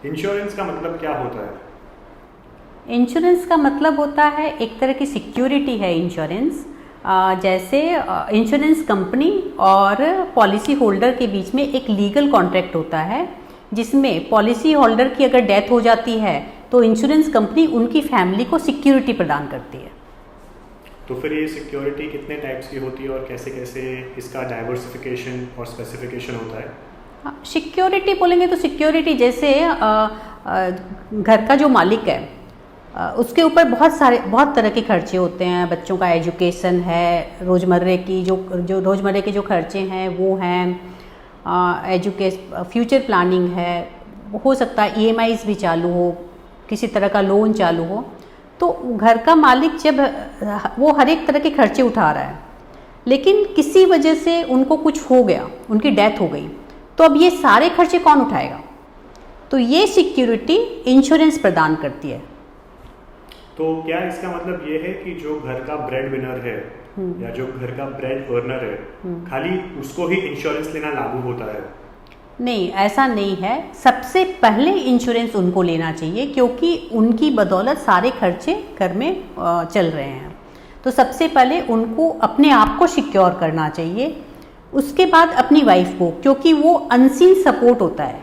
Insurance का मतलब क्या होता है? इंश्योरेंस का मतलब होता है एक तरह की सिक्योरिटी है इंश्योरेंस। जैसे इंश्योरेंस कंपनी और पॉलिसी होल्डर के बीच में एक लीगल कॉन्ट्रैक्ट होता है, जिसमें पॉलिसी होल्डर की अगर डेथ हो जाती है तो इंश्योरेंस कंपनी उनकी फैमिली को सिक्योरिटी प्रदान करती है। तो फिर ये सिक्योरिटी कितने टाइप्स की होती है और कैसे कैसे इसका डाइवर्सिफिकेशन और स्पेसिफिकेशन होता है? सिक्योरिटी बोलेंगे तो सिक्योरिटी जैसे घर का जो मालिक है उसके ऊपर बहुत तरह के खर्चे होते हैं। बच्चों का एजुकेशन है, रोज़मर्रे के जो खर्चे हैं वो हैं, फ्यूचर प्लानिंग है, हो सकता है ईएमआईज़ भी चालू हो, किसी तरह का लोन चालू हो। तो घर का मालिक जब वो हर एक तरह के खर्चे उठा रहा है, लेकिन किसी वजह से उनको कुछ हो गया, उनकी डेथ हो गई, तो अब ये सारे खर्चे कौन उठाएगा? तो ये सिक्योरिटी इंश्योरेंस प्रदान करती है। तो क्या इसका मतलब ये है कि जो घर का ब्रेड विनर है या जो घर का ब्रेड अर्नर है, खाली उसको ही इंश्योरेंस लेना लागू होता है? नहीं, ऐसा नहीं है। सबसे पहले इंश्योरेंस उनको लेना चाहिए, क्योंकि उनकी बदौलत सारे खर्चे घर में चल रहे हैं। तो सबसे पहले उनको अपने आप को सिक्योर करना चाहिए, उसके बाद अपनी वाइफ को, क्योंकि वो अनसीन सपोर्ट होता है।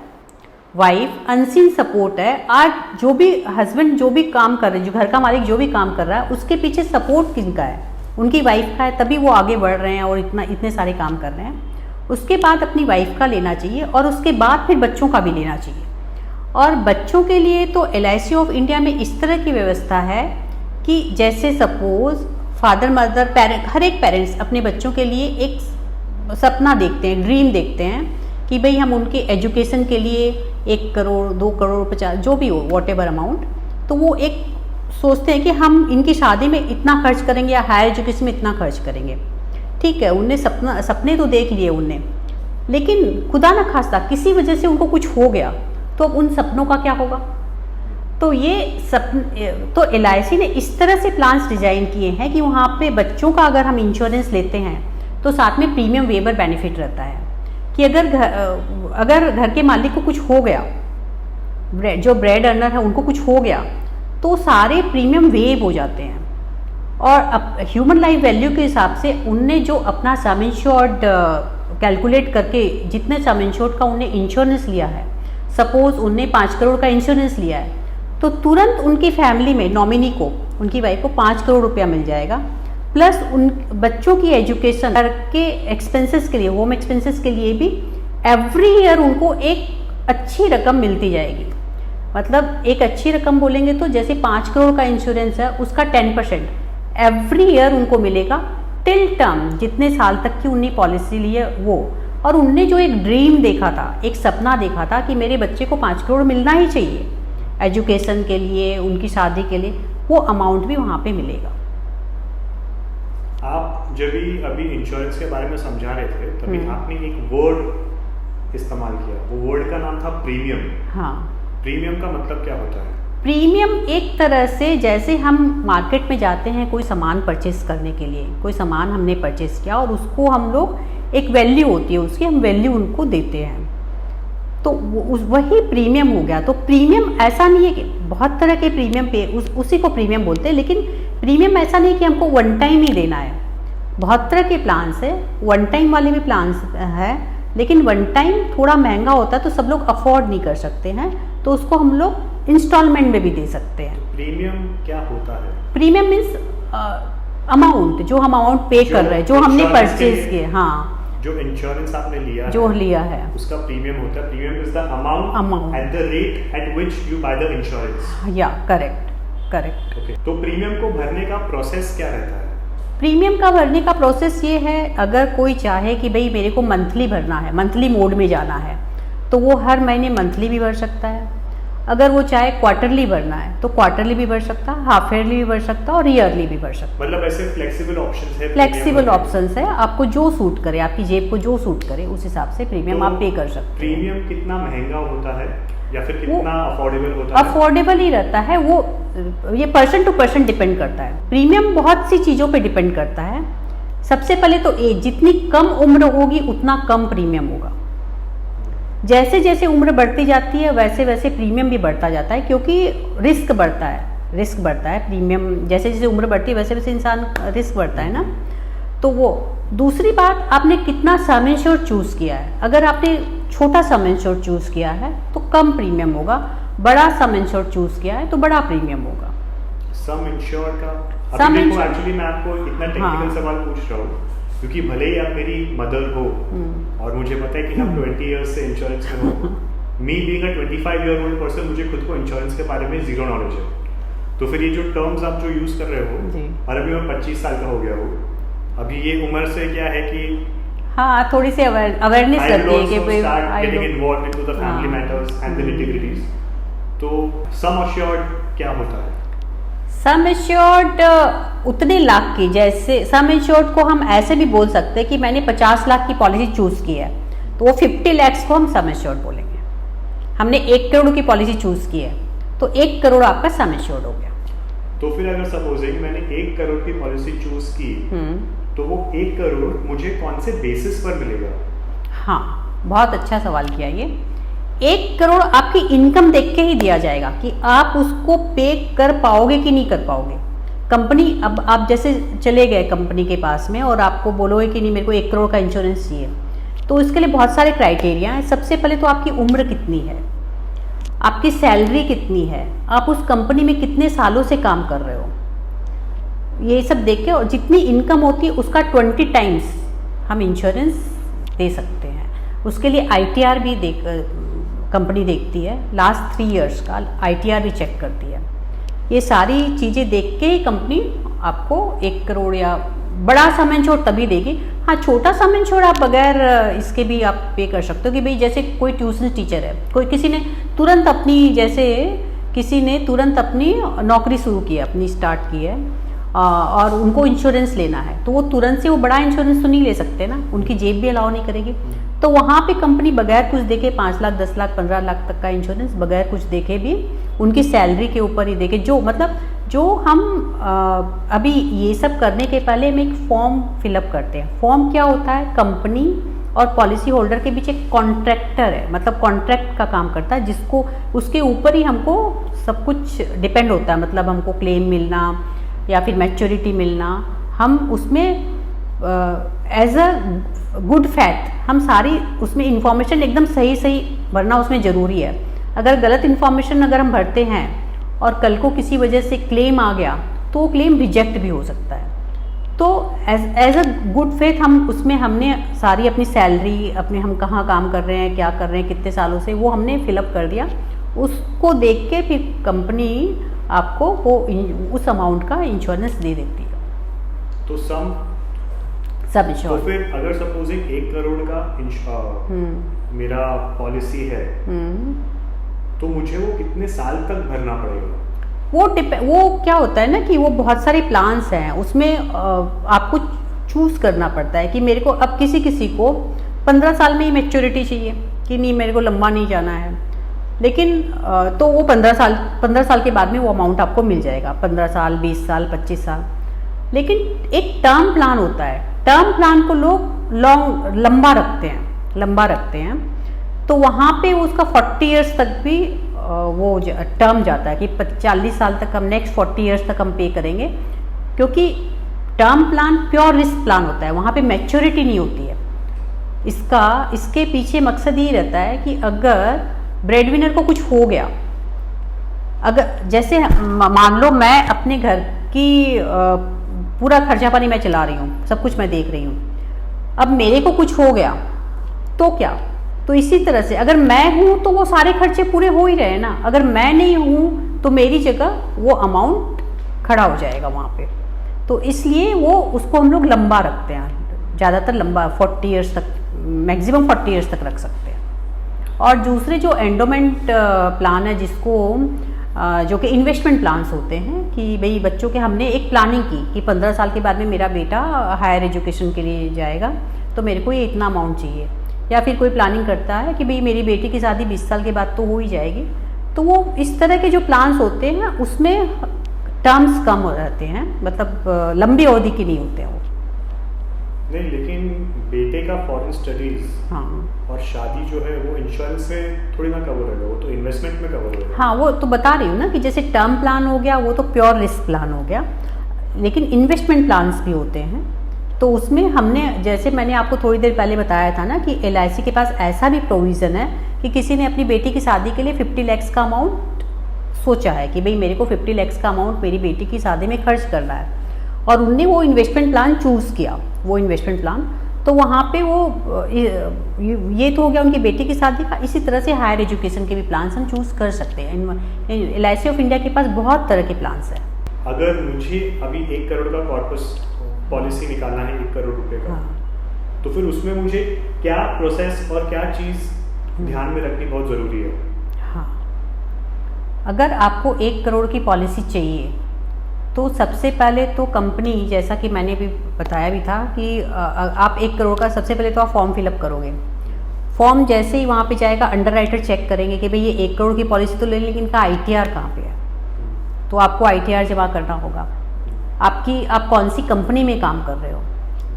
वाइफ अनसीन सपोर्ट है। आज जो भी हस्बैंड जो भी काम कर रहे हैं, जो घर का मालिक जो भी काम कर रहा है, उसके पीछे सपोर्ट किसका है? उनकी वाइफ का है, तभी वो आगे बढ़ रहे हैं और इतने सारे काम कर रहे हैं। उसके बाद अपनी वाइफ का लेना चाहिए और उसके बाद फिर बच्चों का भी लेना चाहिए। और बच्चों के लिए तो LIC ऑफ इंडिया में इस तरह की व्यवस्था है कि जैसे सपोज फादर मदर हर एक पेरेंट्स अपने बच्चों के लिए एक सपना देखते हैं, ड्रीम देखते हैं कि भाई हम उनके एजुकेशन के लिए 1 करोड़ 2 करोड़ 50 जो भी हो वॉटेवर अमाउंट, तो वो एक सोचते हैं कि हम इनकी शादी में इतना खर्च करेंगे या हायर एजुकेशन में इतना खर्च करेंगे। ठीक है, उनने सपने तो देख लिए उनने, लेकिन खुदा न खास्ता किसी वजह से उनको कुछ हो गया, तो अब उन सपनों का क्या होगा? तो तो LIC ने इस तरह से प्लान्स डिजाइन किए हैं कि वहाँ पे बच्चों का अगर हम इंश्योरेंस लेते हैं तो साथ में प्रीमियम वेवर बेनिफिट रहता है कि अगर घर के मालिक को कुछ हो गया, जो ब्रेड अर्नर है उनको कुछ हो गया, तो सारे प्रीमियम वेव हो जाते हैं। और अब ह्यूमन लाइफ वैल्यू के हिसाब से उनने जो अपना सम इंश्योर्ड कैलकुलेट करके जितने सम इंश्योर्ड का उनने इंश्योरेंस लिया है, सपोज उनने 5 करोड़ का इंश्योरेंस लिया है, तो तुरंत उनकी फैमिली में नॉमिनी को, उनकी वाइफ को 5 करोड़ रुपया मिल जाएगा, प्लस उन बच्चों की एजुकेशन के एक्सपेंसेस के लिए, होम एक्सपेंसेस के लिए भी एवरी ईयर उनको एक अच्छी रकम मिलती जाएगी। मतलब एक अच्छी रकम बोलेंगे तो जैसे 5 करोड़ का इंश्योरेंस है, उसका 10% एवरी ईयर उनको मिलेगा टिल टर्म, जितने साल तक की उनने पॉलिसी ली है वो। और उनने जो एक ड्रीम देखा था, एक सपना देखा था कि मेरे बच्चे को 5 करोड़ मिलना ही चाहिए एजुकेशन के लिए, उनकी शादी के लिए, वो अमाउंट भी वहाँ पे मिलेगा। आप जब भी अभी इंश्योरेंस के बारे में समझा रहे थे, तभी आपने एक वर्ड इस्तेमाल किया, वो वर्ड का नाम था प्रीमियम। हाँ, प्रीमियम का मतलब क्या होता है? प्रीमियम एक तरह से जैसे हम मार्केट में जाते हैं कोई सामान परचेस करने के लिए, कोई सामान हमने परचेस किया और उसको हम लोग एक वैल्यू होती है उसकी, हम वैल्यू उनको देते हैं, तो वही प्रीमियम हो गया। तो प्रीमियम ऐसा नहीं है कि बहुत तरह के प्रीमियम पे उसी को प्रीमियम बोलते हैं, लेकिन प्रीमियम ऐसा नहीं कि हमको वन टाइम ही देना है। बहुत तरह के प्लान्स है, वन टाइम वाले भी प्लान्स है, लेकिन वन टाइम थोड़ा महंगा होता है तो सब लोग अफोर्ड नहीं कर सकते हैं, तो उसको हम लोग इंस्टॉलमेंट में भी दे सकते हैं। प्रीमियम क्या होता है? प्रीमियम मीन्स अमाउंट, जो हम अमाउंट पे कर रहे हैं, जो हमने परचेज किए। हाँ, जो इंश्योरेंस आपने लिया है उसका प्रीमियम होता है। Premium is the amount at the rate at which you by the insurance. या करेक्ट। ओके, तो प्रीमियम को भरने का प्रोसेस क्या रहता है? प्रीमियम का भरने का प्रोसेस ये है, अगर कोई चाहे कि भाई मेरे को मंथली भरना है, मंथली मोड में जाना है, तो वो हर महीने मंथली भी भर सकता है। अगर वो चाहे क्वार्टरली भरना है तो क्वार्टरली भी भर सकता है, हाफ ईयरली भी भर सकता है और ईयरली भी भर सकता है। मतलब ऐसे फ्लेक्सिबल ऑप्शंस है? फ्लेक्सिबल ऑप्शंस है, आपको जो सूट करे, आपकी जेब को जो सूट करे उस हिसाब से प्रीमियम आप पे कर सकते हैं। प्रीमियम कितना महंगा होता है या फिर कितना अफोर्डेबल होता है? अफोर्डेबल ही रहता है वो, ये पर्सन टू पर्सन डिपेंड करता है। प्रीमियम बहुत सी चीज़ों पे डिपेंड करता है। सबसे पहले तो एज, जितनी कम उम्र होगी उतना कम प्रीमियम होगा। जैसे जैसे उम्र बढ़ती जाती है वैसे वैसे प्रीमियम भी बढ़ता जाता है, क्योंकि रिस्क बढ़ता है प्रीमियम, जैसे जैसे उम्र बढ़ती है वैसे वैसे इंसान रिस्क बढ़ता है ना। तो वो दूसरी बात, आपने कितना सम इंश्योर्ड चूज़ किया है। अगर आपने छोटा सम इंश्योर्ड चूज़ किया है तो कम प्रीमियम होगा, बड़ा सम इंश्योर्ड चूज़ किया है तो बड़ा प्रीमियम होगा। सम इंश्योर्ड का अभी देखो, एक्चुअली मैं आपको इतना टेक्निकल सवाल पूछ रहा हूँ क्योंकि भले ही आप मेरी मदर हो और मुझे पता है कि हम 20 इयर्स से इंश्योरेंस में हो, me being a 25 year old person, मुझे खुद को इंश्योरेंस के बारे में जीरो नॉलेज है। तो फिर ये जो टर्म्स आप जो यूज कर रहे हो, और अभी मैं 25 साल का हो गया हूँ, अभी ये उम्र से क्या है कि हाँ थोड़ी सी अवेयरनेस लगती है कि getting involved into the family matters and the nitty-gritties। तो सम अश्योर्ड क्या होता है? सम इंश्योर्ड उतने लाख की, जैसे सम इंश्योर्ड को हम ऐसे भी बोल सकते हैं कि मैंने 50 लाख की पॉलिसी चूज़ की है तो वो 50 लाख को हम सम इंश्योर्ड बोलेंगे। हमने 1 करोड़ की पॉलिसी चूज़ की है तो 1 करोड़ आपका सम इंश्योर्ड हो गया। तो फिर अगर सपोजिंग मैंने 1 करोड़ की पॉलिसी चूज की तो वो 1 करोड़ मुझे कौन से बेसिस पर मिलेगा? हाँ, बहुत अच्छा सवाल किया ये। 1 करोड़ आपकी इनकम देख के ही दिया जाएगा कि आप उसको पे कर पाओगे कि नहीं कर पाओगे। कंपनी, अब आप जैसे चले गए कंपनी के पास में और आपको बोलोगे कि नहीं मेरे को 1 करोड़ का इंश्योरेंस चाहिए, तो इसके लिए बहुत सारे क्राइटेरिया हैं। सबसे पहले तो आपकी उम्र कितनी है, आपकी सैलरी कितनी है, आप उस कंपनी में कितने सालों से काम कर रहे हो, ये सब देख के, और जितनी इनकम होती है उसका 20 टाइम्स हम इंश्योरेंस दे सकते हैं। उसके लिए ITR भी कंपनी देखती है, लास्ट 3 इयर्स का ITR भी चेक करती है। ये सारी चीज़ें देख के ही कंपनी आपको 1 करोड़ या बड़ा सम इंश्योर्ड तभी देगी। हाँ, छोटा सम इंश्योर्ड आप बगैर इसके भी आप पे कर सकते हो कि भाई जैसे कोई ट्यूशन टीचर है, किसी ने तुरंत अपनी नौकरी शुरू की है, अपनी स्टार्ट की है और उनको इंश्योरेंस लेना है, तो वो तुरंत से वो बड़ा इंश्योरेंस तो नहीं ले सकते ना, उनकी जेब भी अलाउ नहीं करेगी। तो वहाँ पे कंपनी बगैर कुछ देखे 5 लाख 10 लाख 15 लाख तक का इंश्योरेंस बगैर कुछ देखे भी उनकी सैलरी के ऊपर ही देखे, जो हम अभी ये सब करने के पहले हम एक फॉर्म फिलअप करते हैं। फॉर्म क्या होता है? कंपनी और पॉलिसी होल्डर के बीच एक कॉन्ट्रैक्टर है, मतलब कॉन्ट्रैक्ट का काम करता है, जिसको उसके ऊपर ही हमको सब कुछ डिपेंड होता है। मतलब हमको क्लेम मिलना या फिर मैच्योरिटी मिलना, हम उसमें एज अ गुड फैक्ट हम सारी उसमें इंफॉर्मेशन एकदम सही भरना उसमें ज़रूरी है। अगर गलत इंफॉर्मेशन अगर हम भरते हैं और कल को किसी वजह से क्लेम आ गया तो वो क्लेम रिजेक्ट भी हो सकता है। तो एज अ गुड फेथ हमने सारी अपनी सैलरी, अपने हम कहाँ काम कर रहे हैं, क्या कर रहे हैं, कितने सालों से, वो हमने फिलअप कर दिया। उसको देख के फिर कंपनी आपको वो उस अमाउंट का इंश्योरेंस दे देती है। तो सब इंश्योरेंस। तो फिर अगर सपोजिंग 1 करोड़ का मेरा पॉलिसी है तो मुझे वो कितने साल तक भरना पड़ेगा? वो क्या होता है ना कि वो बहुत सारे प्लान्स हैं, उसमें आपको चूज करना पड़ता है कि मेरे को, अब किसी को 15 साल में ही मैच्योरिटी चाहिए कि नहीं मेरे को लंबा नहीं जाना है, लेकिन तो वो 15 साल के बाद में वो अमाउंट आपको मिल जाएगा, 15 साल 20 साल 25 साल। लेकिन एक टर्म प्लान होता है, टर्म प्लान को लोग लंबा रखते हैं, तो वहाँ पे उसका 40 इयर्स तक भी वो टर्म जाता है कि 40 साल तक हम नेक्स्ट 40 इयर्स तक हम पे करेंगे, क्योंकि term plan pure risk plan होता है, वहाँ पे मैच्योरिटी नहीं होती है। इसके पीछे मकसद ये रहता है कि अगर ब्रेडविनर को कुछ हो गया, अगर जैसे मान लो मैं अपने घर की पूरा खर्चा पानी मैं चला रही हूँ, सब कुछ मैं देख रही हूँ, अब मेरे को कुछ हो गया तो क्या? तो इसी तरह से अगर मैं हूँ तो वो सारे खर्चे पूरे हो ही रहे ना, अगर मैं नहीं हूँ तो मेरी जगह वो अमाउंट खड़ा हो जाएगा वहाँ पे। तो इसलिए वो उसको हम लोग लंबा रखते हैं, ज़्यादातर लंबा 40 इयर्स तक, मैक्सिमम 40 इयर्स तक रख सकते हैं। और दूसरे जो एंडोमेंट प्लान है, जो कि इन्वेस्टमेंट प्लान्स होते हैं कि भाई बच्चों के हमने एक प्लानिंग की कि 15 साल के बाद में मेरा बेटा हायर एजुकेशन के लिए जाएगा तो मेरे को ये इतना अमाउंट चाहिए, या फिर कोई प्लानिंग करता है कि भाई मेरी बेटी की शादी 20 साल के बाद तो हो ही जाएगी, तो वो इस तरह के जो प्लान्स होते हैं उसमें टर्म्स कम हो रहते हैं, मतलब लंबी अवधि की नहीं होते हैं वो। नहीं, लेकिन बेटे का फॉरेन स्टडीज हाँ और शादी जो है वो इंश्योरेंस में थोड़ी ना कवर होगा, वो तो इन्वेस्टमेंट में कवर होगा। हाँ, वो तो बता रही हूँ ना कि जैसे टर्म प्लान हो गया वो तो प्योर रिस्क प्लान हो गया, लेकिन इन्वेस्टमेंट प्लान्स भी होते हैं। तो उसमें हमने, जैसे मैंने आपको थोड़ी देर पहले बताया था ना कि LIC के पास ऐसा भी प्रोविज़न है कि किसी ने अपनी बेटी की शादी के लिए 50 लाख का अमाउंट सोचा है कि भाई मेरे को 50 लाख का अमाउंट मेरी बेटी की शादी में खर्च करना है, और उनने वो इन्वेस्टमेंट प्लान चूज़ किया, वो इन्वेस्टमेंट प्लान। तो वहाँ पे वो ये तो हो गया उनकी बेटी की शादी का। इसी तरह से हायर एजुकेशन के भी प्लान्स हम चूज़ कर सकते हैं। LIC ऑफ इंडिया के पास बहुत तरह के प्लान्स हैं। अगर मुझे अभी 1 करोड़ का कॉर्पस पॉलिसी निकालना है, 1 करोड़ रुपए का, हाँ। तो फिर उसमें मुझे क्या प्रोसेस और क्या चीज़ ध्यान में रखनी बहुत ज़रूरी है? हाँ, अगर आपको 1 करोड़ की पॉलिसी चाहिए तो सबसे पहले तो कंपनी, जैसा कि मैंने भी बताया भी था कि आप 1 करोड़ का सबसे पहले तो आप फॉर्म फिलअप करोगे। फॉर्म जैसे ही वहाँ पे जाएगा, अंडरराइटर चेक करेंगे कि भाई ये 1 करोड़ की पॉलिसी तो ले, लेकिन इनका ITR कहाँ पे है, तो आपको ITR जमा करना होगा। आप कौन सी कंपनी में काम कर रहे हो,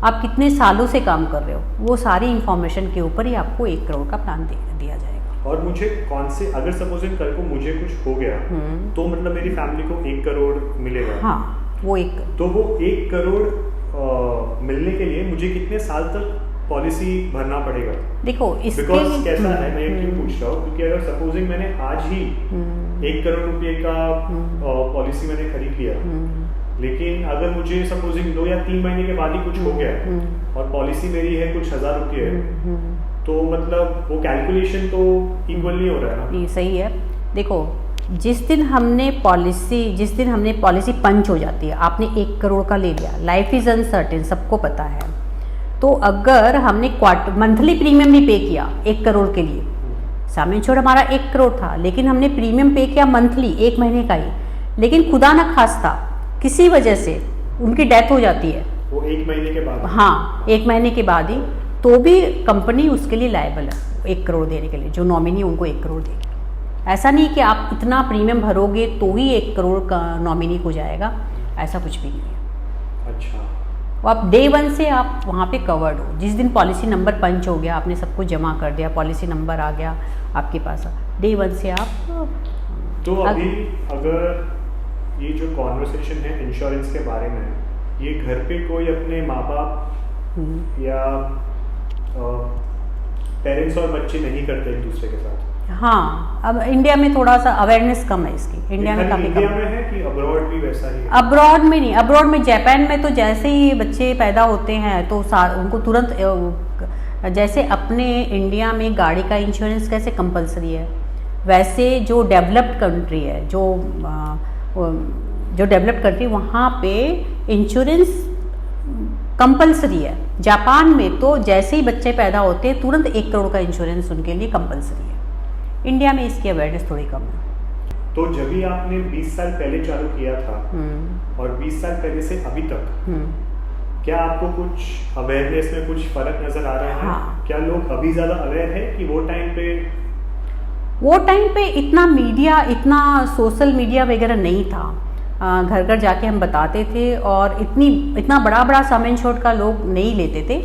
आप कितने सालों से काम कर रहे हो, वो सारी इंफॉर्मेशन के ऊपर ही आपको 1 करोड़ का प्लान दिया जाएगा। और मुझे कौन से, अगर सपोजिंग कल को मुझे कुछ हो गया तो मतलब मेरी फैमिली को 1 करोड़ मिलेगा? हाँ, वो 1 तो वो 1 करोड़ मिलने के लिए मुझे कितने साल तक पॉलिसी भरना पड़ेगा? देखो इसके बिकॉज कैसा है, मैं क्यों पूछ रहा हूँ, क्योंकि अगर सपोजिंग मैंने आज ही 1 करोड़ रुपए का पॉलिसी मैंने खरीद लिया, लेकिन अगर मुझे सपोजिंग 2 या 3 महीने के बाद ही कुछ हो गया और पॉलिसी मेरी है कुछ हज़ार रुपये है, तो मतलब वो कैलकुलेशन तो इक्वल नहीं हो रहा है ना? ये सही है। देखो, जिस दिन हमने पॉलिसी पंच हो जाती है, आपने 1 करोड़ का ले लिया, लाइफ इज अनसर्टेन, सबको पता है, तो अगर हमने मंथली प्रीमियम भी पे किया 1 करोड़ के लिए, सम इंश्योर्ड हमारा 1 करोड़ था, लेकिन हमने प्रीमियम पे किया मंथली 1 महीने का ही, लेकिन खुदा न खास्ता किसी वजह से उनकी डेथ हो जाती है, वो 1 महीने के बाद, हाँ 1 महीने के बाद ही, तो भी कंपनी उसके लिए लायबल है 1 करोड़ देने के लिए, जो नॉमिनी उनको 1 करोड़ देगी। ऐसा नहीं कि आप इतना प्रीमियम भरोगे तो ही 1 करोड़ का नॉमिनी हो जाएगा, ऐसा कुछ भी नहीं है। अच्छा, तो आप डे 1 से आप वहाँ पे कवर्ड हो। जिस दिन पॉलिसी नंबर पंच हो गया, आपने सब कुछ जमा कर दिया, पॉलिसी नंबर आ गया आपके पास, डे 1 से आप। तो अभी अगर ये जो कॉन्वर्सेशन है इंश्योरेंस के बारे में, ये घर पे कोई अपने माँ बाप या पेरेंट्स और बच्चे नहीं करते एक दूसरे के साथ? हाँ, अब इंडिया में थोड़ा सा अवेयरनेस कम है इसकी, इंडिया में काफ़ी कम इंडिया में है कि अब्रॉड भी वैसा ही है? अब्रॉड में नहीं, अब्रॉड में जापान में तो जैसे ही बच्चे पैदा होते हैं तो उनको तुरंत, जैसे अपने इंडिया में गाड़ी का इंश्योरेंस कैसे कंपलसरी है, वैसे जो डेवलप्ड कंट्री है, जो डेवलप्ड कंट्री, वहाँ पे इंश्योरेंस कंपलसरी है। जापान में तो जैसे ही बच्चे पैदा होते हैं तुरंत 1 करोड़ का इंश्योरेंस उनके लिए कंपलसरी है। इंडिया में इसकी अवेयरनेस थोड़ी कम है। तो जब भी आपने 20 साल पहले चालू किया था और 20 साल पहले से अभी तक, क्या आपको कुछ अवेयरनेस में कुछ फर्क नजर आ रहा है? हाँ। क्या लोग अभी ज्यादा अवेयर है कि वो टाइम पे इतना मीडिया, इतना सोशल मीडिया वगैरह नहीं था, घर घर जाके हम बताते थे और इतना बड़ा सम इंश्योर्ड का लोग नहीं लेते थे।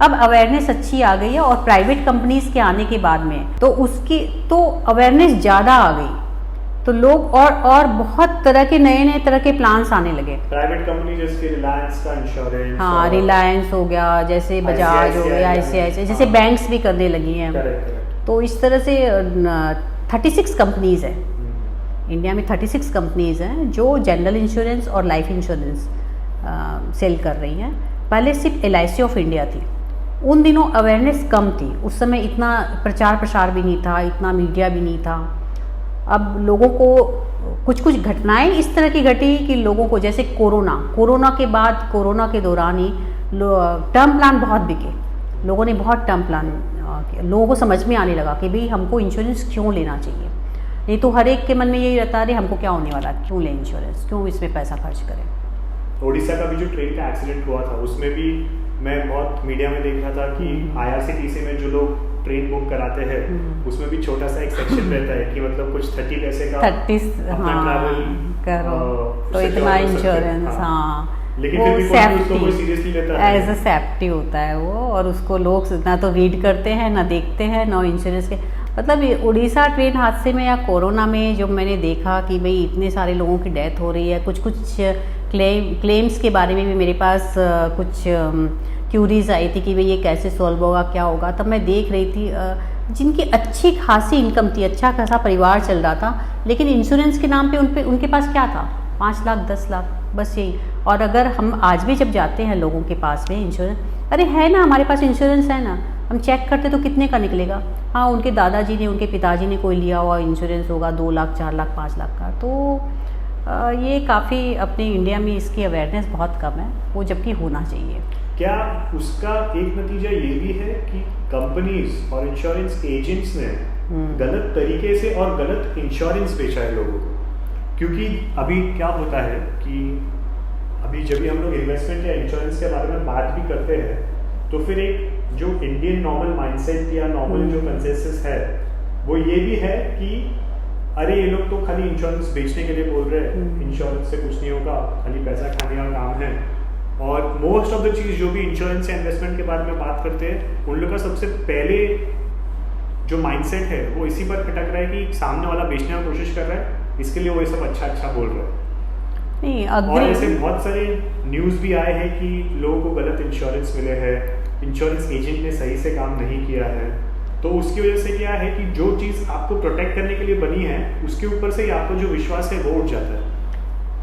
अब अवेयरनेस अच्छी आ गई है और प्राइवेट कंपनीज के आने के बाद में तो अवेयरनेस ज़्यादा आ गई, तो लोग और बहुत तरह के नए तरह के प्लान्स आने लगे। प्राइवेट कंपनी जैसे रिलायंस का इंश्योरेंस, हाँ रिलायंस हो गया, जैसे बजाज हो गया, ICICI, जैसे बैंक्स भी करने लगी हैं। तो इस तरह से 36 कंपनीज हैं इंडिया में, 36 कंपनीज हैं जो जनरल इंश्योरेंस और लाइफ इंश्योरेंस सेल कर रही हैं। पहले सिर्फ LIC ऑफ इंडिया थी, उन दिनों अवेयरनेस कम थी, उस समय इतना प्रचार प्रसार भी नहीं था, इतना मीडिया भी नहीं था। अब लोगों को कुछ घटनाएं इस तरह की घटी कि लोगों को, जैसे कोरोना के बाद, कोरोना के दौरान ही टर्म प्लान बहुत बिके, लोगों ने बहुत टर्म प्लान, लोगों को समझ में आने लगा कि भाई हमको इंश्योरेंस क्यों लेना चाहिए, नहीं तो हर एक के मन में यही रहता है हमको क्या होने वाला, क्यों लें इंश्योरेंस, क्यों इसमें पैसा खर्च करें। ओडिशा का भी जो ट्रेन का एक्सीडेंट हुआ था, उसमें भी मैं बहुत मीडिया में देख रहा था कि IRCTC में जो लोग ट्रेन बुक कराते हैं उसमें भी छोटा सा एक सेक्शन रहता है कि मतलब कुछ 30 पैसे का अपना ट्रैवल करो तो इतना इंश्योरेंस। हाँ, लेकिन फिर भी उसको कोई सीरियसली लेता है, एज अ सेफ्टी होता है वो, और उसको लोग ना तो रीड करते हैं ना देखते हैं ना इंश्योरेंस के। मतलब उड़ीसा ट्रेन हादसे में या कोरोना में जब मैंने देखा कि भाई इतने सारे लोगों की डेथ हो रही है, कुछ क्लेम्स के बारे में भी मेरे पास कुछ क्यूरीज आई थी कि भाई ये कैसे सॉल्व होगा, क्या होगा। तब मैं देख रही थी जिनकी अच्छी खासी इनकम थी, अच्छा खासा परिवार चल रहा था, लेकिन इंश्योरेंस के नाम पे उनके पास क्या था, 5 लाख 10 लाख बस यही। और अगर हम आज भी जब जाते हैं लोगों के पास में इंश्योरेंस, अरे है ना हमारे पास इंश्योरेंस है ना, हम चेक करते तो कितने का निकलेगा। हाँ, उनके दादाजी ने, उनके पिताजी ने कोई लिया हुआ इंश्योरेंस होगा 2 लाख 4 लाख 5 लाख का। तो ये काफ़ी अपने इंडिया में इसकी अवेयरनेस बहुत कम है, वो जबकि होना चाहिए। क्या उसका एक नतीजा ये भी है कि कंपनीज और इंश्योरेंस एजेंट्स ने गलत तरीके से और गलत इंश्योरेंस बेचा है लोगों को? क्योंकि अभी क्या होता है कि अभी जब भी हम लोग इन्वेस्टमेंट या इंश्योरेंस के बारे में बात भी करते हैं, तो फिर एक जो इंडियन नॉर्मल माइंडसेट या नॉर्मल जो कंसेंसस है वो ये भी है कि अरे ये लोग तो खाली इंश्योरेंस बेचने के लिए बोल रहे हैं, इंश्योरेंस से कुछ नहीं होगा, खाली पैसा खाने का काम है। और मोस्ट ऑफ द चीज जो भी इंश्योरेंस या इन्वेस्टमेंट के बारे में बात करते हैं, उन लोग का सबसे पहले जो माइंडसेट है वो इसी पर खटक रहा है कि सामने वाला बेचने की कोशिश कर रहा है, इसके लिए वो ये सब अच्छा बोल रहा है। और ऐसे बहुत सारे न्यूज़ भी आए हैं कि लोगों को गलत इंश्योरेंस मिले हैं, इंश्योरेंस एजेंट ने सही से काम नहीं किया है। तो उसकी वजह से क्या है कि जो चीज़ आपको प्रोटेक्ट करने के लिए बनी है, उसके ऊपर से ही आपको जो विश्वास है वो उठ जाता है।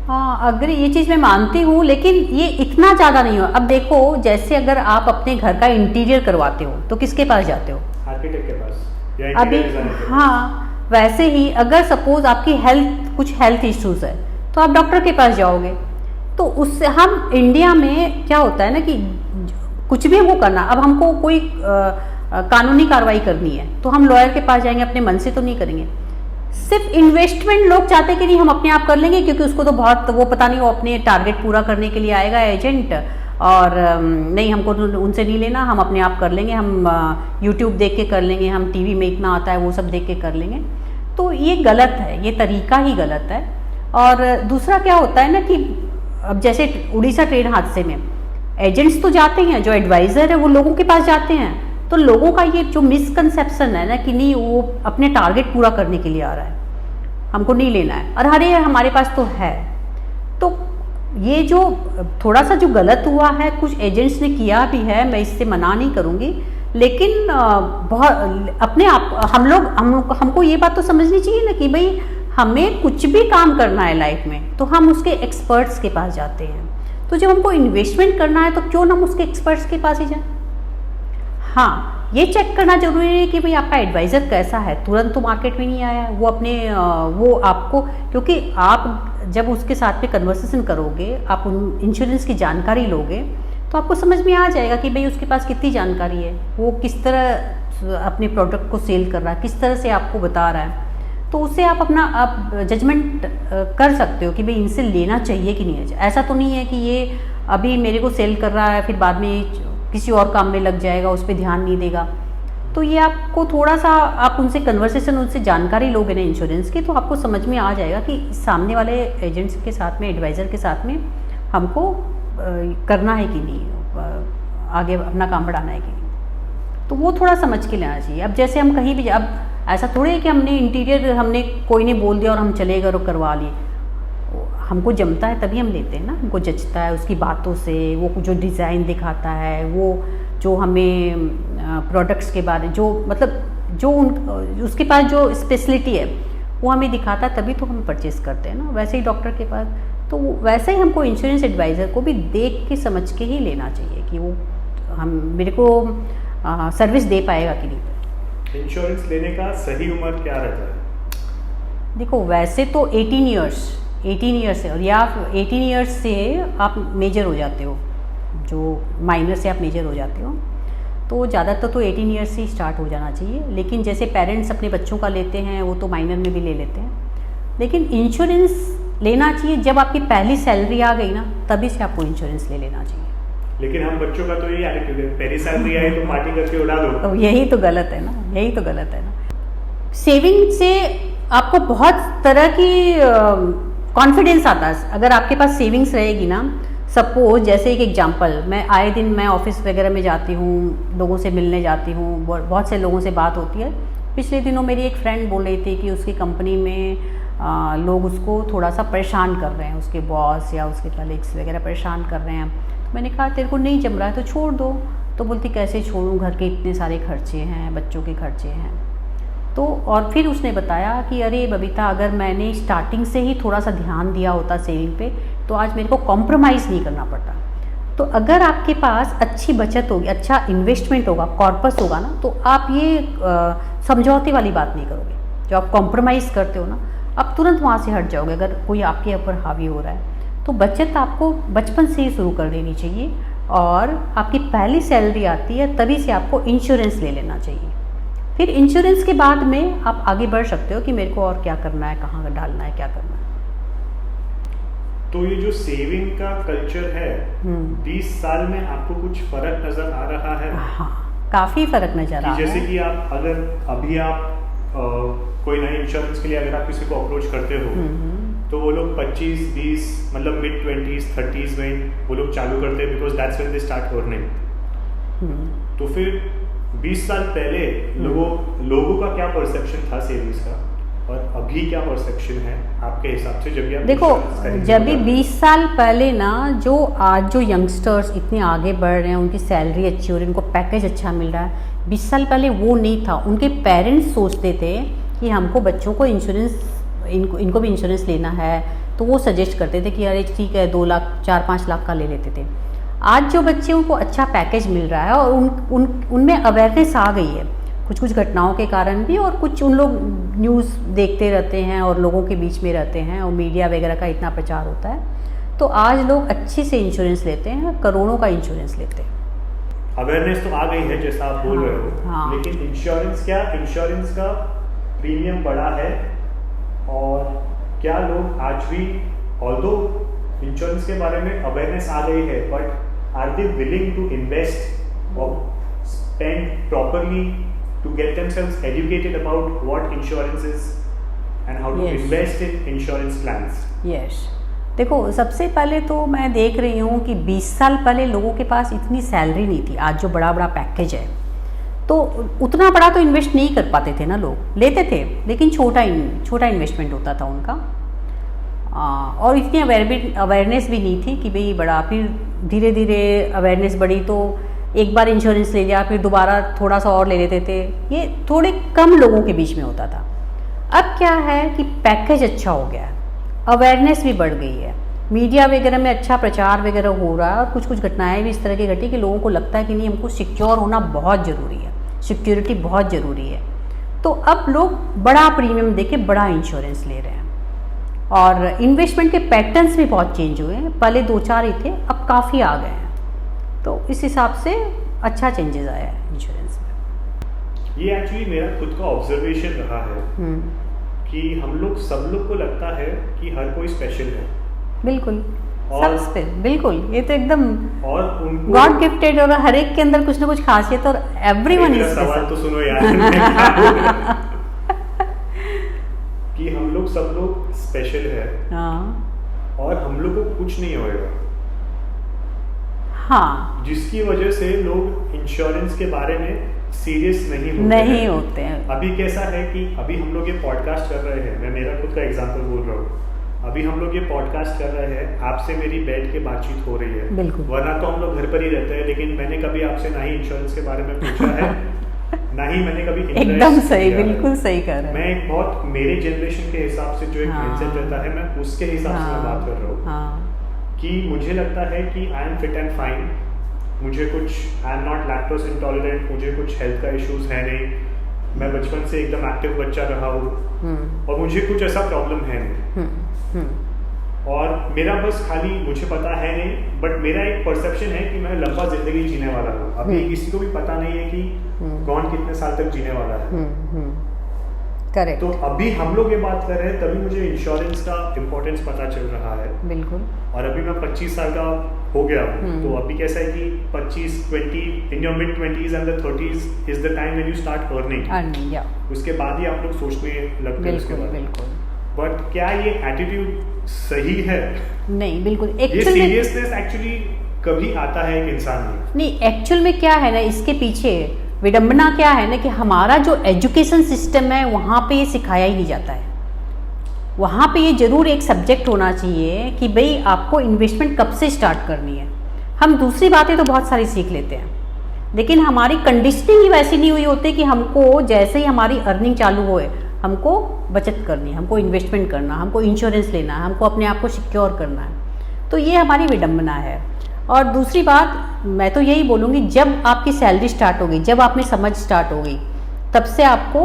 हाँ, अगर ये चीज़ मैं मानती हूँ, लेकिन ये इतना ज़्यादा नहीं हो। अब देखो, जैसे अगर आप अपने घर का इंटीरियर करवाते हो तो किसके पास जाते हो? आर्किटेक्ट के पास या अभी। हाँ, वैसे ही अगर सपोज आपकी कुछ हेल्थ इश्यूज है तो आप डॉक्टर के पास जाओगे। तो उससे हम इंडिया में क्या होता है ना कि कुछ भी वो करना, अब हमको कोई कानूनी कार्रवाई करनी है तो हम लॉयर के पास जाएंगे, अपने मन से तो नहीं करेंगे। सिर्फ इन्वेस्टमेंट लोग चाहते कि नहीं हम अपने आप कर लेंगे, क्योंकि उसको तो बहुत वो पता नहीं वो अपने टारगेट पूरा करने के लिए आएगा एजेंट, और नहीं हमको उनसे नहीं लेना, हम अपने आप कर लेंगे, हम यूट्यूब देख के कर लेंगे, हम टीवी में इतना आता है वो सब देख के कर लेंगे। तो ये गलत है, ये तरीका ही गलत है। और दूसरा क्या होता है ना कि अब जैसे उड़ीसा ट्रेन हादसे में एजेंट्स तो जाते हैं, जो एडवाइज़र है वो लोगों के पास जाते हैं, तो लोगों का ये जो मिसकंसेप्शन है ना कि नहीं वो अपने टारगेट पूरा करने के लिए आ रहा है, हमको नहीं लेना है, और अरे हमारे पास तो है। तो ये जो थोड़ा सा जो गलत हुआ है, कुछ एजेंट्स ने किया भी है, मैं इससे मना नहीं करूँगी, लेकिन बहुत अपने आप हमको ये बात तो समझनी चाहिए ना कि भाई हमें कुछ भी काम करना है लाइफ में तो हम उसके एक्सपर्ट्स के पास जाते हैं। तो जब हमको इन्वेस्टमेंट करना है तो क्यों ना हम उसके एक्सपर्ट्स के पास ही जाएं। हाँ, ये चेक करना जरूरी है कि भाई आपका एडवाइज़र कैसा है, तुरंत तो मार्केट में नहीं आया वो वो आपको, क्योंकि आप जब उसके साथ में कन्वर्सेशन करोगे, आप इंश्योरेंस की जानकारी लोगे तो आपको समझ में आ जाएगा कि भाई उसके पास कितनी जानकारी है, वो किस तरह अपने प्रोडक्ट को सेल कर रहा है, किस तरह से आपको बता रहा है। तो उससे आप जजमेंट कर सकते हो कि भाई इनसे लेना चाहिए कि नहीं है। ऐसा तो नहीं है कि ये अभी मेरे को सेल कर रहा है फिर बाद में किसी और काम में लग जाएगा, उस पर ध्यान नहीं देगा। तो ये आपको थोड़ा सा आप उनसे कन्वर्सेशन, उनसे जानकारी लोगे ना इंश्योरेंस की, तो आपको समझ में आ जाएगा कि सामने वाले एजेंट्स के साथ में, एडवाइज़र के साथ में हमको करना है कि नहीं, आगे अपना काम बढ़ाना है कि नहीं। तो वो थोड़ा समझ के लेना चाहिए। अब जैसे हम कहीं भी, अब ऐसा थोड़ी है कि हमने इंटीरियर हमने कोई ने बोल दिया और हम चले गए और करवा लिए। हमको जमता है तभी हम लेते हैं ना, हमको जचता है उसकी बातों से, वो जो डिज़ाइन दिखाता है, वो जो हमें प्रोडक्ट्स के बारे जो मतलब जो उसके पास जो स्पेशलिटी है वो हमें दिखाता है, तभी तो हम परचेज़ करते हैं ना। वैसे ही डॉक्टर के पास, तो वैसे ही हमको इंश्योरेंस एडवाइज़र को भी देख के समझ के ही लेना चाहिए कि वो मेरे को सर्विस दे पाएगा कि नहीं। इंश्योरेंस लेने का सही उम्र क्या रहता है? देखो, वैसे तो 18 ईयर्स है, और या 18 ईयर्स से आप मेजर हो जाते हो, जो माइनर से आप मेजर हो जाते हो, तो ज़्यादातर तो 18 ईयर्स से ही स्टार्ट हो जाना चाहिए। लेकिन जैसे पेरेंट्स अपने बच्चों का लेते हैं वो तो माइनर में भी ले लेते हैं। लेकिन इंश्योरेंस लेना चाहिए जब आपकी पहली सैलरी आ गई ना, तभी से आपको इंश्योरेंस ले लेना चाहिए। लेकिन हम बच्चों का तो यही एटीट्यूड है, पहली सैलरी आई तो पार्टी करके उड़ा दो। तो यही तो गलत है ना, यही तो गलत है ना। सेविंग से आपको बहुत तरह की कॉन्फिडेंस आता है। अगर आपके पास सेविंग्स रहेगी ना सपोज जैसे एक एग्जांपल, मैं आए दिन मैं ऑफिस वगैरह में जाती हूँ, लोगों से मिलने जाती हूँ, बहुत से लोगों से बात होती है। पिछले दिनों मेरी एक फ्रेंड बोल रही थी कि उसकी कंपनी में लोग उसको थोड़ा सा परेशान कर रहे हैं, उसके बॉस या उसके कलीग्स वगैरह परेशान कर रहे हैं। तो मैंने कहा तेरे को नहीं जम रहा है तो छोड़ दो। तो बोलती कैसे छोड़ूं, घर के इतने सारे खर्चे हैं, बच्चों के खर्चे हैं। तो और फिर उसने बताया कि अरे बबीता, अगर मैंने स्टार्टिंग से ही थोड़ा सा ध्यान दिया होता सेविंग पे तो आज मेरे को कॉम्प्रोमाइज़ नहीं करना पड़ता। तो अगर आपके पास अच्छी बचत होगी, अच्छा इन्वेस्टमेंट होगा, कॉर्पस होगा ना, तो आप ये समझौते वाली बात नहीं करोगे। जो आप कॉम्प्रोमाइज़ करते हो ना, आप तुरंत वहाँ से हट जाओगे अगर कोई आपके ऊपर हावी हो रहा है। तो बचत आपको बचपन से ही शुरू कर देनी चाहिए, और आपकी पहली सैलरी आती है तभी से आपको इंश्योरेंस ले लेना चाहिए। फिर इंश्योरेंस के बाद में आप आगे बढ़ सकते हो कि मेरे को और क्या करना है, कहाँ डालना है, क्या करना है। तो ये जो सेविंग का कल्चर है 20 साल में आपको कुछ फर्क नजर आ रहा है? हाँ, काफ़ी फर्क नजर आ रहा है। जैसे कि आप अगर अभी आप कोई नए इंश्योरेंस के लिए अगर आप किसी को अप्रोच करते हो तो वो लोग 25-20 मतलब मिड 20s 30s में वो लोग चालू करते हैं, because that's when they start earning. तो फिर 20 साल पहले लोगों का क्या परसेप्शन था सेविंग्स का, और अभी क्या परसेप्शन है आपके हिसाब से? जब आप देखो, जब भी 20 साल पहले ना, जो आज जो यंगस्टर्स इतने आगे बढ़ रहे हैं, उनकी सैलरी अच्छी हो रही है, उनको पैकेज अच्छा मिल रहा है, 20 साल पहले वो नहीं था। उनके पेरेंट्स सोचते थे कि हमको बच्चों को इंश्योरेंस, इनको भी इंश्योरेंस लेना है, तो वो सजेस्ट करते थे कि अरे ठीक है 2 लाख 4-5 लाख का ले लेते थे। आज जो बच्चे, उनको अच्छा पैकेज मिल रहा है और उनमें अवेयरनेस आ गई है, कुछ घटनाओं के कारण भी, और कुछ उन लोग न्यूज़ देखते रहते हैं और लोगों के बीच में रहते हैं और मीडिया वगैरह का इतना प्रचार होता है। तो आज लोग अच्छे से इंश्योरेंस लेते हैं, करोड़ों का इंश्योरेंस लेते हैं। अवेयरनेस तो आ गई है जैसा आप बोल रहे हो, हाँ। लेकिन इंश्योरेंस का प्रीमियम बढ़ा है, और क्या लोग आज भी, ऑल्दो इंश्योरेंस के बारे में अवेयरनेस आ गई है, but are they willing to invest और spend properly to get themselves educated about what insurance is and how to invest in insurance plans? Yes. देखो, सबसे पहले तो मैं देख रही हूँ कि 20 साल पहले लोगों के पास इतनी सैलरी नहीं थी। आज जो बड़ा पैकेज है, तो उतना बड़ा तो इन्वेस्ट नहीं कर पाते थे ना लोग, लेते थे लेकिन छोटा इन्वेस्टमेंट होता था उनका, और इतनी अवेयरनेस भी नहीं थी कि भाई बड़ा। फिर धीरे धीरे अवेयरनेस बढ़ी तो एक बार इंश्योरेंस ले लिया, फिर दोबारा थोड़ा सा और ले लेते थे। ये थोड़े कम लोगों के बीच में होता था। अब क्या है कि पैकेज अच्छा हो गया है, अवेयरनेस भी बढ़ गई है, मीडिया वगैरह में अच्छा प्रचार वगैरह हो रहा है, और कुछ घटनाएं भी इस तरह की घटी कि लोगों को लगता है कि नहीं, हमको सिक्योर होना बहुत ज़रूरी है, सिक्योरिटी बहुत ज़रूरी है। तो अब लोग बड़ा प्रीमियम देके बड़ा इंश्योरेंस ले रहे हैं, और इन्वेस्टमेंट के पैटर्न्स भी बहुत चेंज हुए हैं। पहले 2-4 ही थे, अब काफ़ी आ गए हैं। तो इस हिसाब से अच्छा चेंजेस आया है इंश्योरेंस में। ये एक्चुअली मेरा खुद का ऑब्जर्वेशन रहा है कि सब लोग को लगता है कि हर कोई स्पेशल है। बिल्कुल, सब बिल्कुल, ये तो एकदम और उनको गॉड गिफ्टेड होगा, हर एक के अंदर कुछ ना कुछ खासियत, और एवरीवन इज स्पेशल। सवाल तो सुनो यार कि सब लोग स्पेशल है, और हम लोग को कुछ नहीं होएगा। हाँ, जिसकी वजह से लोग इंश्योरेंस के बारे में सीरियस नहीं होते हैं। अभी कैसा है कि अभी हम लोग ये पॉडकास्ट कर रहे हैं, मैं मेरा खुद का एग्जांपल बोल रहा हूँ। अभी हम लोग ये पॉडकास्ट कर रहे हैं, आपसे मेरी बैठ के बातचीत हो रही है। बिल्कुल। वरना तो हम लोग घर पर ही रहते हैं, लेकिन मैंने कभी आपसे ना ही इंश्योरेंस के बारे में पूछा है ना ही मैंने कभी एकदम सही, बिल्कुल सही कर रहे हैं। मैं एक बहुत मेरे जनरेशन के हिसाब से जो एक माइंडसेट रहता है, मैं उसके हिसाब से मैं बात कर रहा हूँ कि मुझे लगता है कि I am fit and fine, मुझे कुछ I am not lactose intolerant, मुझे कुछ हेल्थ का इश्यूज है नहीं, मैं बचपन से एकदम एक्टिव बच्चा रहा हूँ और मुझे कुछ ऐसा प्रॉब्लम है नहीं। और मेरा बस खाली मुझे पता है नहीं, बट मेरा एक परसेप्शन है कि मैं लंबा जिंदगी जीने वाला हूँ। अभी किसी को भी पता नहीं है कि कौन कितने साल तक जीने वाला है। करेक्ट। तो अभी हम लोग ये बात कर रहे हैं, तभी मुझे इंश्योरेंस का इम्पोर्टेंस पता चल रहा है। बिल्कुल। और अभी मैं 25 साल का हो गया हूँ, तो अभी कैसा है कि 25-20 in your mid 20s and the 30s is the time when you start earning. उसके बाद ही आप लोग सोचने लगते हैं उसके बारे में। बट क्या ये एटीट्यूड सही है? नहीं, बिल्कुल। ये एक्चुअल में सीरियसनेस एक्चुअली कभी आता है एक इंसान में? नहीं, एक्चुअल में क्या है ना, इसके पीछे विडंबना क्या है ना कि हमारा जो एजुकेशन सिस्टम है वहाँ पे ये सिखाया ही नहीं जाता है। वहाँ पे ये जरूर एक सब्जेक्ट होना चाहिए कि भाई आपको इन्वेस्टमेंट कब से स्टार्ट करनी है। हम दूसरी बातें तो बहुत सारी सीख लेते हैं, लेकिन हमारी कंडीशनिंग ही वैसी नहीं हुई होती कि हमको जैसे ही हमारी अर्निंग चालू होए हमको बचत करनी है, हमको इन्वेस्टमेंट करना, हमको इंश्योरेंस लेना है, हमको अपने आप को सिक्योर करना है। तो ये हमारी विडंबना है। और दूसरी बात मैं तो यही बोलूँगी, जब आपकी सैलरी स्टार्ट होगी, जब आप में समझ स्टार्ट होगी, तब से आपको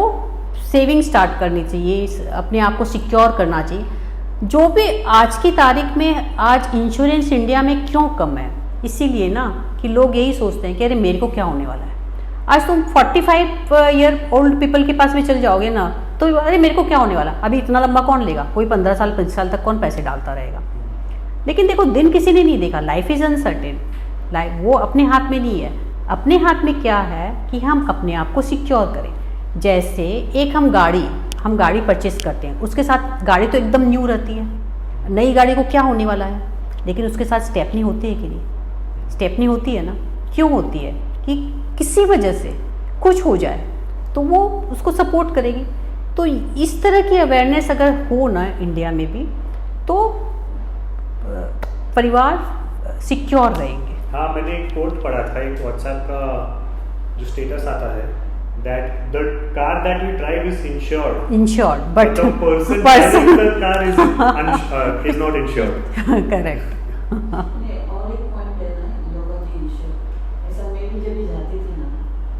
सेविंग स्टार्ट करनी चाहिए, अपने आप को सिक्योर करना चाहिए। जो भी आज की तारीख में आज इंश्योरेंस इंडिया में क्यों कम है, इसीलिए ना कि लोग यही सोचते हैं कि अरे मेरे को क्या होने वाला है। आज तुम 45 ईयर ओल्ड पीपल के पास भी चल जाओगे ना तो अरे मेरे को क्या होने वाला, अभी इतना लंबा कौन लेगा, कोई 15 साल 25 साल तक कौन पैसे डालता रहेगा। लेकिन देखो दिन किसी ने नहीं देखा, लाइफ इज अनसर्टेन, लाइफ वो अपने हाथ में नहीं है। अपने हाथ में क्या है कि हम अपने आप को सिक्योर करें। जैसे एक हम गाड़ी परचेस करते हैं, उसके साथ गाड़ी तो एकदम न्यू रहती है, नई गाड़ी को क्या होने वाला है, लेकिन उसके साथ स्टेपनी होती है कि नहीं? स्टेपनी होती है ना। क्यों होती है? कि किसी वजह से कुछ हो जाए तो वो उसको सपोर्ट करेगी। तो इस तरह की अवेयरनेस अगर हो ना इंडिया में भी तो परिवार सिक्योर रहेंगे। हाँ, मैंने एक कोट पढ़ा था, एक व्हाट्सएप का जो स्टेटस आता है, that the car that you drive is insured but the person driving the car is not insured. Correct. और एक पॉइंट है ना लोगों की इंश्योर, ऐसा मैं भी जब भी जाती थी ना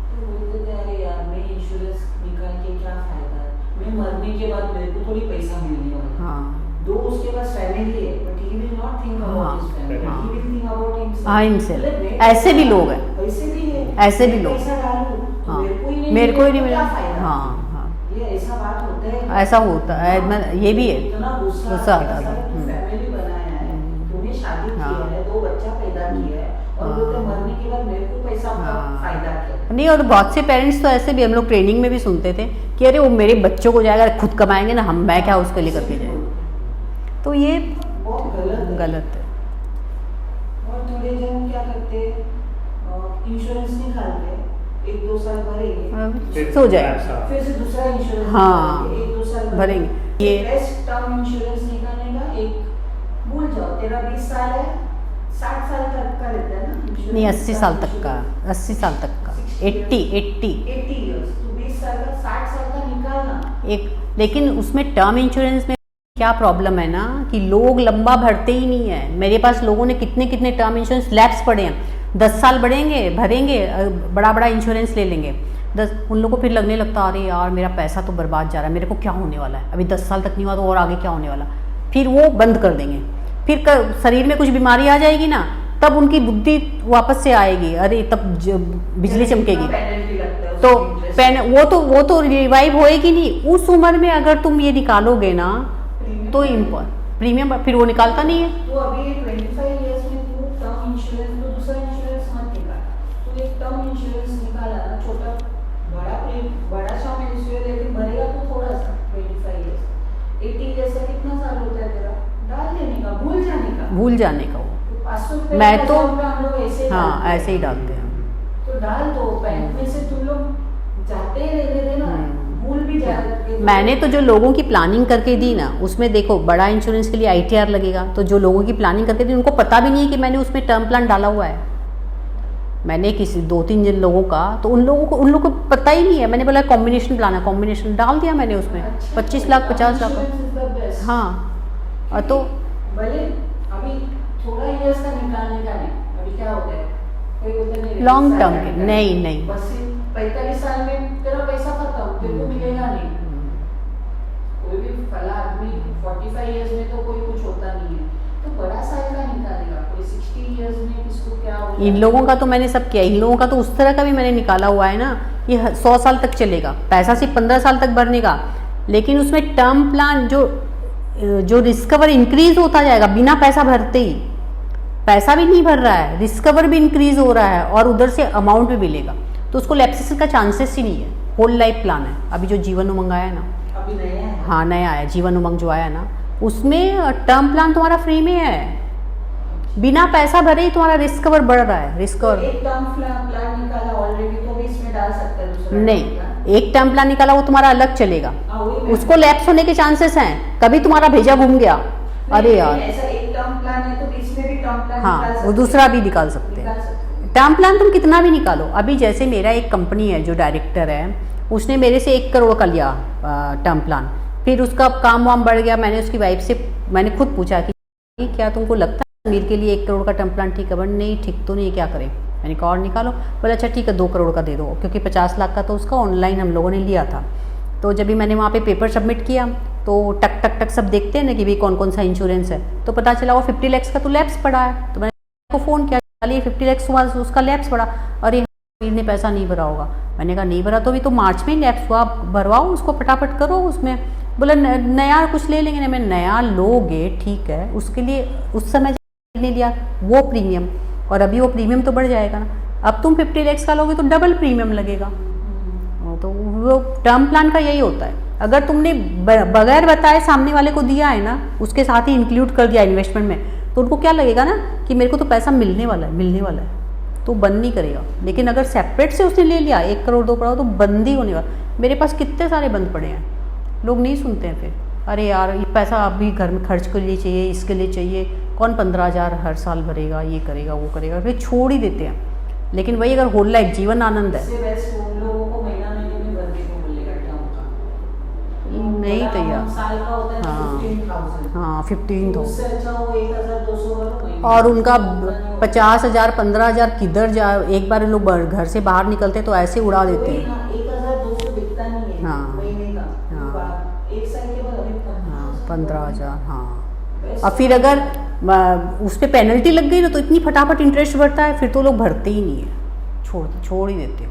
तो बोलते थे अरे यार मैं इंश्योरेंस निकाल के क्या फायदा, मैं मरने के बाद मेरे को थोड़ी पैसा मिलने वाला। हाँ, दो उसके पास फैमिली है but he will not think about his family, he will think about himself. ऐसे भी लोग हैं, ऐसे भी है, ऐसे भी लोग। पैसा डालूं हाँ, मेरे को ही नहीं मिला। हाँ हाँ, ये ऐसा बात होता है, ऐसा होता है। मैं ये भी है, इतना गुस्सा आता था। फैमिली बनाया है, तूने शादी की हाँ। है, 2 बच्चा पैदा किया है और बोलते मरने के बाद मेरे को पैसा का फायदा क्या? नहीं, और बहुत से पेरेंट्स तो ऐसे भी, हम लोग ट्रेनिंग में भी सुनते थे कि अरे वो मेरे बच्चों को जाएगा, खुद कमाएंगे ना, मैं क्या उसके लिए करके जाएंगे। तो ये बहुत गलत है। और थोड़े जन क्या करते इंश्योरेंस निकालते 1-2 साल भरेंगे, सो जाए, फिर से दूसरा इंश्योरेंस हाँ, 1-2 साल भरेंगे। ये बेस्ट टर्म इंश्योरेंस निकालने का एक भूल जाओ, तेरा 20 साल है, 60 साल तक का रहता है ना इंश्योरेंस? नहीं, 80 साल तक का, 80 साल तक का, 80 इयर्स, तो 20 साल का 60 साल का निकालना एक। लेकिन उसमें टर्म इंश्योरेंस में क्या प्रॉब्लम है ना कि लोग लंबा भरते ही नहीं है। मेरे पास लोगों ने कितने कितने टर्म इंश्योरेंस लैप्स पड़े हैं, 10 साल भरेंगे, बड़ा बड़ा इंश्योरेंस ले लेंगे, उन लोगों को फिर लगने लगता अरे यार मेरा पैसा तो बर्बाद जा रहा है, मेरे को क्या होने वाला है, अभी 10 साल तक नहीं हुआ तो और आगे क्या होने वाला। फिर वो बंद कर देंगे, फिर शरीर में कुछ बीमारी आ जाएगी ना, तब उनकी बुद्धि वापस से आएगी, अरे तब बिजली चमकेगी। तो वो तो रिवाइव होएगी नहीं। उस उम्र में अगर तुम ये निकालोगे ना तो प्रीमियम फिर वो निकालता नहीं है। तो अभी 25 इयर्स में तू टर्म इंश्योरेंस तो दूसरा इंश्योरेंस मत निकाल, तो एक टर्म इंश्योरेंस निकाला ना, छोटा बड़ा टर्म इंश्योरेंस लेकिन भरेगा तो थोड़ा सा 25 इयर्स, 80 इयर्स का कितना साल होता है तेरा, डाल देने का, भूल जाने का वो। तो 500 रुपए मैं तो हम लोग ऐसे ऐसे ही डालते हैं, तो डाल दो, बैंक में से तुम लोग जाते ही रहने देना, भूल भी जाते। मैंने तो जो लोगों की प्लानिंग करके दी ना, उसमें देखो बड़ा इंश्योरेंस के लिए ITR लगेगा, तो जो लोगों की प्लानिंग करके दी उनको पता भी नहीं है कि मैंने उसमें टर्म प्लान डाला हुआ है। मैंने किसी 2-3 जिन लोगों का, तो उन लोगों को पता ही नहीं है। मैंने बोला कॉम्बिनेशन प्लान है, कॉम्बिनेशन डाल दिया मैंने उसमें, 25 लाख 50 लाख। हाँ, और तो भले अभी थोड़ा इयर्स का निकालने का नहीं, अभी क्या होता है कोई बोलता नहीं लॉन्ग टर्म के नहीं बस 45 साल में तेरा पैसा खत्म, तेरे को मिलेगा नहीं। कोई भी फला आदमी 45 इयर्स में तो कोई कुछ होता नहीं है, तो बड़ा साल का निकालेगा, कोई 60 इयर्स में किसको क्या होगा। इन लोगों का तो मैंने सब किया, इन लोगों का तो उस तरह का भी मैंने निकाला हुआ है ना, ये 100 साल तक चलेगा, पैसा सिर्फ 15 साल तक भरने का, लेकिन उसमें टर्म प्लान जो रिस्कवर इंक्रीज होता जाएगा बिना पैसा भरते ही, पैसा भी नहीं भर रहा है, रिस्कवर भी इंक्रीज हो रहा है और उधर से अमाउंट भी मिलेगा, तो उसको लैप्सेस का चांसेस ही नहीं है। होल लाइफ प्लान है। अभी जो जीवन उमंग आया है ना, अभी नया है, हाँ नया आया जीवन उमंग जो आया ना, उसमें टर्म प्लान तुम्हारा फ्री में है, बिना पैसा भरे ही तुम्हारा रिस्क कवर बढ़ रहा है। रिस्क कवर एक टर्म प्लान निकाला ऑलरेडी तो भी इसमें डाल सकते हैं दूसरा नहीं, एक टर्म प्लान निकाला वो तुम्हारा अलग चलेगा, वही उसको लैप्स होने के चांसेस हैं, कभी तुम्हारा भेजा घूम गया। अरे यार ऐसा एक टर्म प्लान है तो इसमें भी टर्म प्लान निकाल हाँ, सकते वो दूसरा भी निकाल सकते हैं। टर्म प्लान तुम कितना भी निकालो। अभी जैसे मेरा एक कंपनी है जो डायरेक्टर है, उसने मेरे से 1 करोड़ का लिया टर्म प्लान, फिर उसका काम वाम बढ़ गया। मैंने उसकी वाइफ से मैंने खुद पूछा कि क्या तुमको लगता है अमीर के लिए 1 करोड़ का टर्म प्लान ठीक है? बोले नहीं ठीक तो नहीं, क्या करें? मैंने कहा और निकालो। बोले अच्छा ठीक है 2 करोड़ का दे दो, क्योंकि 50 लाख का तो उसका ऑनलाइन हम लोगों ने लिया था। तो जब भी मैंने वहाँ पे पेपर सबमिट किया तो टक टक टक सब देखते हैं ना कि भाई कौन कौन सा इंश्योरेंस है, तो पता चला वो 50 लाख का तो लैप्स पड़ा है। तो मैंने को फ़ोन किया, चलिए 50 लाख हुआ उसका लैप्स पड़ा। अरे अमीर ने पैसा नहीं भरा होगा। मैंने कहा नहीं भरा तो भी तो मार्च में लैप्स हुआ, भरवाओ उसको, फटाफट करो उसमें। बोला नया कुछ ले लेंगे ना। मैं नया लोगे ठीक है, उसके लिए उस समय ने लिया वो प्रीमियम, और अभी वो प्रीमियम तो बढ़ जाएगा ना। अब तुम 50 लाख का लोगे तो डबल प्रीमियम लगेगा। तो वो टर्म प्लान का यही होता है, अगर तुमने बगैर बताए सामने वाले को दिया है ना, उसके साथ ही इंक्लूड कर दिया इन्वेस्टमेंट में, तो उनको क्या लगेगा ना कि मेरे को तो पैसा मिलने वाला है, तो बंद नहीं करेगा। लेकिन अगर सेपरेट से उसने ले लिया 1 करोड़ 2 करोड़ तो बंद ही होने वाला। मेरे पास कितने सारे बंद पड़े हैं, लोग नहीं सुनते हैं। फिर अरे यार ये पैसा अभी घर में खर्च के लिए चाहिए, इसके लिए चाहिए, कौन 15,000 हर साल भरेगा, ये करेगा वो करेगा, फिर छोड़ ही देते हैं। लेकिन वही अगर होल लाइफ जीवन आनंद है नहीं तैयार। हाँ 15,000 और उनका 50,000 15,000 किधर जा, एक बार लोग घर से बाहर निकलते तो ऐसे उड़ा देते हैं। 1,200 दिखता नहीं है हाँ महीने का, हाँ एक साल के बाद अभी 15,000 हाँ। और फिर अगर उस पर पेनल्टी लग गई ना तो इतनी फटाफट इंटरेस्ट बढ़ता है, फिर तो लोग भरते ही नहीं है, छोड़ ही देते हैं।